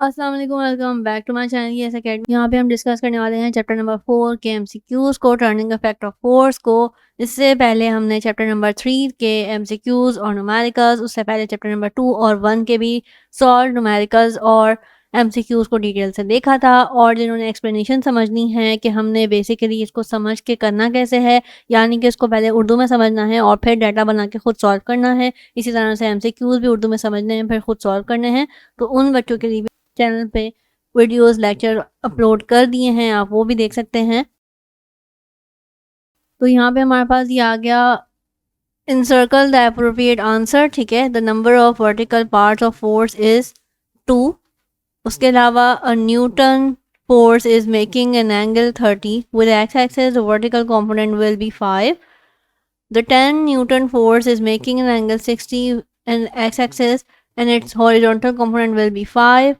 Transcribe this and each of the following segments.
अस्सलाम वालेकुम, welcome back to my channel ये अकेडमी। यहाँ पे हम डिस्कस करने वाले हैं चैप्टर नंबर 4 के एमसीक्यूज़ को, टर्निंग इफेक्ट ऑफ फोर्स को। इससे पहले हमने चैप्टर नंबर 3 के एमसीक्यूज़ और न्यूमेरिकल्स, उससे पहले चैप्टर नंबर 2 और 1 के भी सॉल्व न्यूमेरिकल्स और एमसीक्यूज़ को डिटेल से देखा था। और जिन्होंने एक्सप्लेनेशन समझनी है कि हमने बेसिकली इसको समझ के करना कैसे है, यानी कि इसको पहले उर्दू में समझना है और फिर डाटा बना के खुद सॉल्व करना है। इसी तरह से एमसीक्यूज़ भी उर्दू में समझने हैं, फिर खुद सॉल्व करने हैं। तो उन बच्चों के लिए चैनल पे वीडियोस लेक्चर अपलोड कर दिए हैं, आप वो भी देख सकते हैं। तो यहाँ पे हमारे पास ये आ गया इनसर्कल द एप्रोप्रिएट आंसर, ठीक है। The number of vertical parts of force is 2। उसके अलावा अ Newton force is making an angle 30 with x-axis, the vertical component will be 5. The 10 Newton force is making an angle 60 and x-axis and its horizontal component will be 5.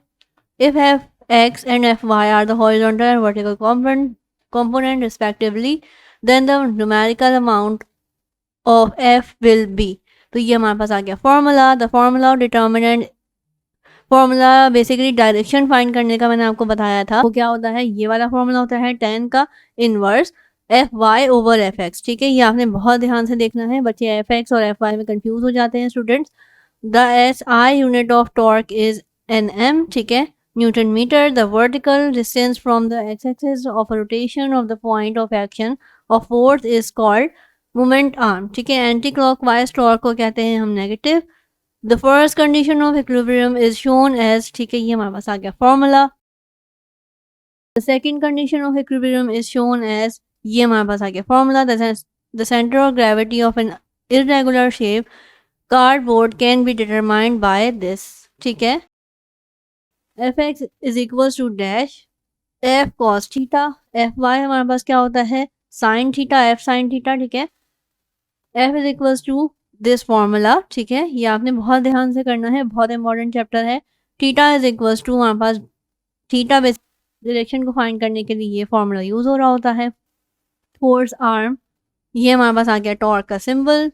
If fx and fy are the horizontal and vertical component respectively, then the numerical amount of f will be. तो ये हमारे पास आ गया formula. The formula of determinant, formula basically direction find करने का मैंने आपको बताया था। वो क्या होता है, ये वाला फॉर्मूला होता है tan का inverse F Y over F X, ठीक है। ये आपने बहुत ध्यान से देखना है, बच्चे एफ एक्स और एफ वाई में कंफ्यूज हो जाते हैं students. The S I unit of torque is N M, ठीक है, newton meter. The vertical distance from the X axis of rotation of the point of action of force is called moment arm, ठीक है। Anti clockwise torque को कहते हैं हम negative. The first condition of equilibrium is shown as, ठीक है, ये हमारे पास आ गया formula. The second condition of equilibrium is shown as, ये हमारे पास आ गया formula. The centre of gravity of an irregular shape cardboard can be determined by this, ठीक है। F X is equal to dash F cos theta. F Y हमारे पास क्या होता है, sine theta, F sine theta, ठीक है। F is equal to this formula, ठीक है। ये आपने बहुत ध्यान से करना है, बहुत इंपॉर्टेंट चैप्टर है। थीटा इज इक्वल टू, हमारे पास थीटा बेस डायरेक्शन को फाइंड करने के लिए ये फॉर्मूला यूज हो रहा होता है। फोर्स आर्म, ये हमारे पास आ गया टॉर्क का symbol.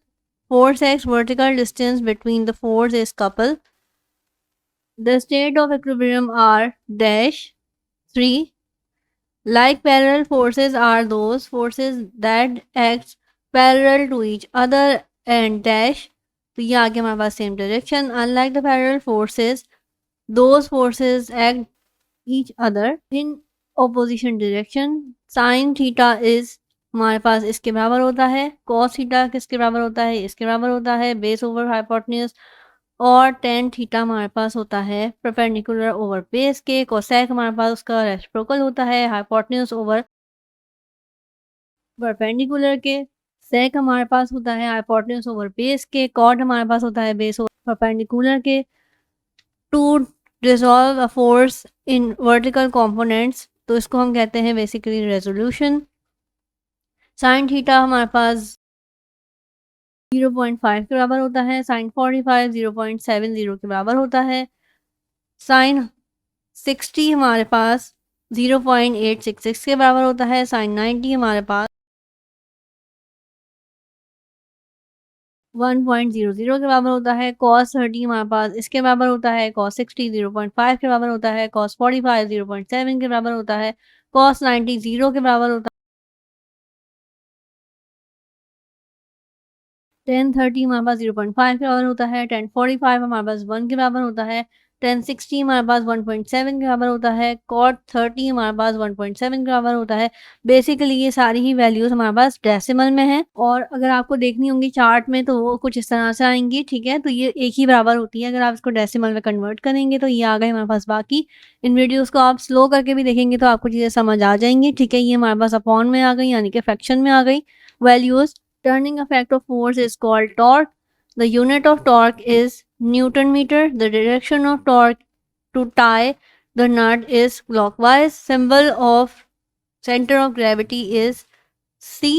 Force X, vertical distance between the force is couple. The state of equilibrium are dash 3. Like parallel forces are those forces that act parallel to each other and dash, तो ये आगे हमारे पास same direction. Unlike the parallel forces, those forces act each other in opposition direction. Sin theta is हमारे पास इसके बराबर होता है, cos थीटा किसके बराबर होता है, इसके बराबर होता है, बेस ओवर हाइपोटेन्यूज। और tan थीटा हमारे पास होता है परपेंडिकुलर ओवर बेस के। कोसेक हमारे पास उसका रेसिप्रोकल होता है हाइपोटेन्यूज ओवर परपेंडिकुलर के। सेक हमारे पास होता है हाइपोटेन्यूज ओवर बेस के। कॉट हमारे पास होता है बेस ओवर परपेंडिकुलर के। To dissolve a force in vertical components, तो इसको हम कहते हैं बेसिकली रेजोल्यूशन। साइन थीटा हमारे पास 0.5 के बराबर होता है। साइन 45 0.70 के बराबर होता है। साइन 60 हमारे पास 0.866 के बराबर होता है। साइन 90 हमारे पास 1.00 के बराबर होता है। कॉस 30 हमारे पास इसके बराबर होता है। कॉस 60 0.5 के बराबर होता है। कॉस 45 0.7 के बराबर होता है। कॉस 90 0 के बराबर होता है। टेन 30 हमारे पास 0.5 के बराबर होता है। टेन 45 हमारे पास 1 के बराबर होता है। टेन 60 हमारे पास 1.7 के बराबर होता है। कॉट 30 हमारे पास 1.7 के बराबर होता है। बेसिकली ये सारी ही वैल्यूज हमारे पास डेसिमल में है, और अगर आपको देखनी होंगी चार्ट में तो वो कुछ इस तरह से आएंगी, ठीक है। तो ये एक ही बराबर होती है। अगर आप इसको डेसिमल में कन्वर्ट करेंगे तो ये आ गए हमारे पास। बाकी इन वीडियोज़ को आप स्लो करके भी देखेंगे तो आपको चीज़ें समझ आ जाएंगी, ठीक है। ये हमारे पास अपॉन में आ गई, यानी कि फ्रैक्शन में आ गई values. Turning effect of force is called torque. The unit of torque is Newton meter. The direction of torque to tie the nut is clockwise. Symbol of center of gravity is C.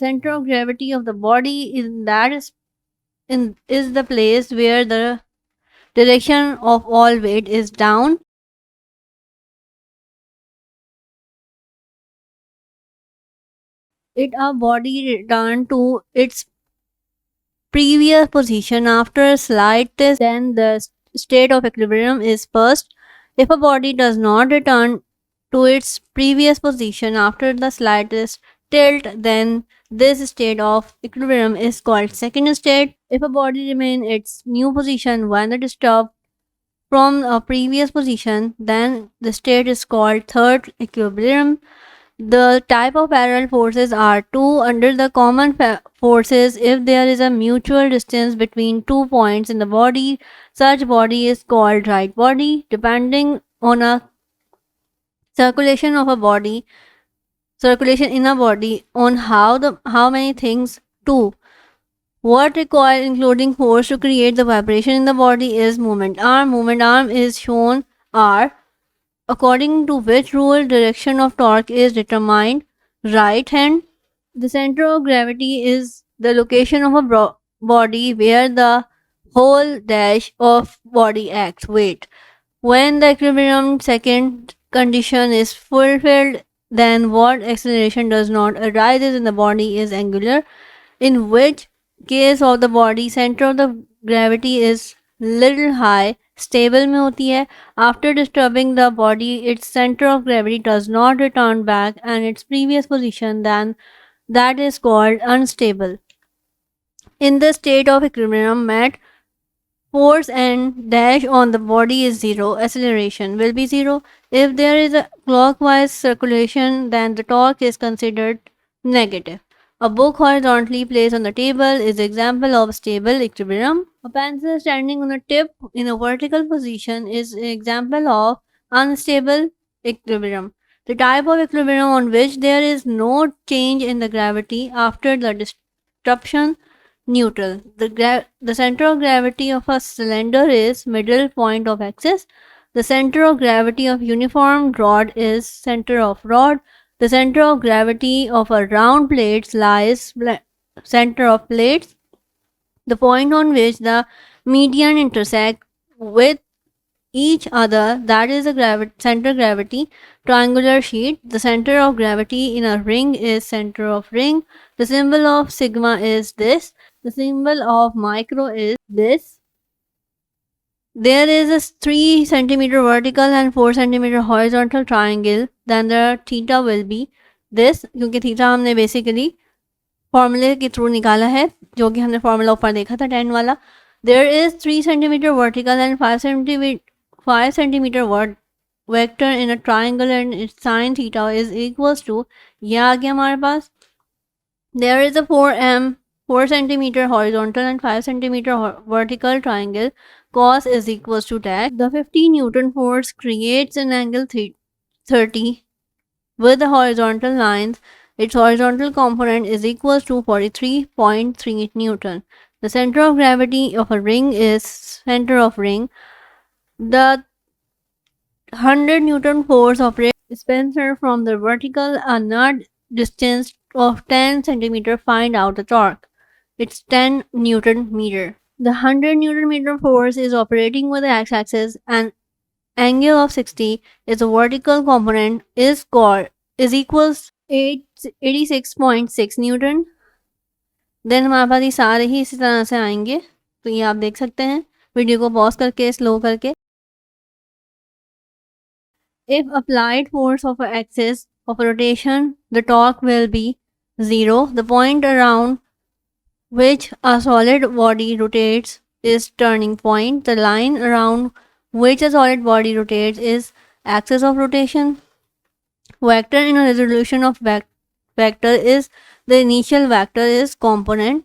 Center of gravity of the body is the place where the direction of all weight is down. It a body return to its previous position after a slight test, then the state of equilibrium is first, if a body does not return to its previous position after the slightest tilt, then this state of equilibrium is called second state. If a body remains its new position when disturbed from a previous position, then the state is called third equilibrium. The type of parallel forces are two under the common forces. If there is a mutual distance between 2 points in the body, such body is called right body. Depending on a circulation of a body, circulation in a body on how many things two. What required including force to create the vibration in the body is moment arm. Moment arm is shown R, according to which rule direction of torque is determined. Right hand. The center of gravity is the location of a body where the whole dash of body acts. Wait. When the equilibrium second condition is fulfilled, then what acceleration does not arises in the body is angular, in which case of the body center of the gravity is little high, stable में होती है. After disturbing the body, its center of gravity does not return back and its previous position, then that is called unstable. In the state of equilibrium, mat force and dash on the body is zero, acceleration will be zero. If there is a clockwise circulation, then the torque is considered negative. A book horizontally placed on the table is example of stable equilibrium. A pencil standing on a tip in a vertical position is an example of unstable equilibrium. The type of equilibrium on which there is no change in the gravity after the disruption, neutral. The center of gravity of a cylinder is middle point of axis. The center of gravity of uniform rod is center of rod. The center of gravity of a round plate lies center of plates. The point on which the median intersect with each other, that is the center gravity. Triangular sheet. The center of gravity in a ring is center of ring. The symbol of sigma is this. The symbol of micro is this. There is a 3 centimeter vertical and 4 centimeter horizontal triangle. Then the theta will be this, क्योंकि theta हमने basically फॉर्मूले के through निकाला है, जो कि हमने formula ऊपर देखा था 10 वाला. There is 3 centimeter vertical and 5 centimeter vector in a triangle and its sine theta is equals to, ये आ गया हमारे पास. There is a 4 centimeter horizontal and 5 centimeter vertical triangle. Cos is equals to dash. The 50 Newton force creates an angle 30 with the horizontal lines. Its horizontal component is equals to 43.3 Newton. The center of gravity of a ring is center of ring. The 100 Newton force operates dispenser from the vertical a nut distance of 10 centimeter. Find out the torque. It's 10 Newton meter. The 100 Newton meter force is operating with the x-axis and angle of 60 is a vertical component is equals 86.6 Newton. Then हमारे पास ये सारे ही इसी तरह से आएंगे, तो ये आप देख सकते हैं वीडियो को पॉज करके स्लो करके. If applied force of an axis of rotation, the torque will be 0. The point around which a solid body rotates is turning point. The line around which a solid body rotates is axis of rotation. Vector in a resolution of vector is the initial vector is component.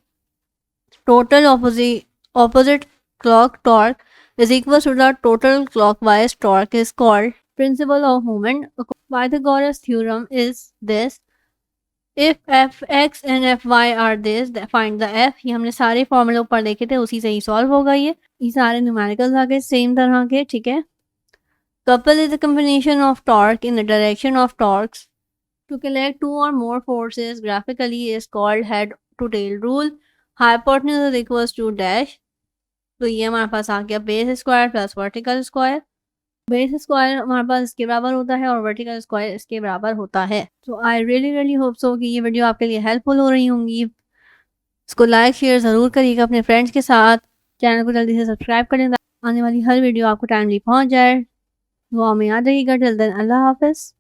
Total opposite clock torque is equal to the total clockwise torque is called principle of moment. Pythagoras theorem is this. If fx and fy are this, find the f. ये हमने सारे फॉर्मूले ऊपर देखे थे, उसी से ही solve होगा. ये सारे न्यूमेरिकल्स आ गए सेम तरह के, ठीक है. Couple is a combination of torque in the direction of torques. To collect two or more forces graphically is called head to tail rule. Hypotenuse is equals to dash. तो ये हमारे पास आ गया base square plus vertical square. Base square हमारे पास इसके बराबर होता है और वर्टिकल स्क्वायर इसके बराबर होता है. सो आई रियली होप सो कि ये वीडियो आपके लिए हेल्पफुल हो रही होंगी. इसको लाइक शेयर ज़रूर करिएगा अपने फ्रेंड्स के साथ. चैनल को जल्दी से सब्सक्राइब करें. आने वाली हर वीडियो आपको टाइमली पहुंच जाए। दुआ में याद रखिएगा। टिल देन अल्लाह हाफिज़।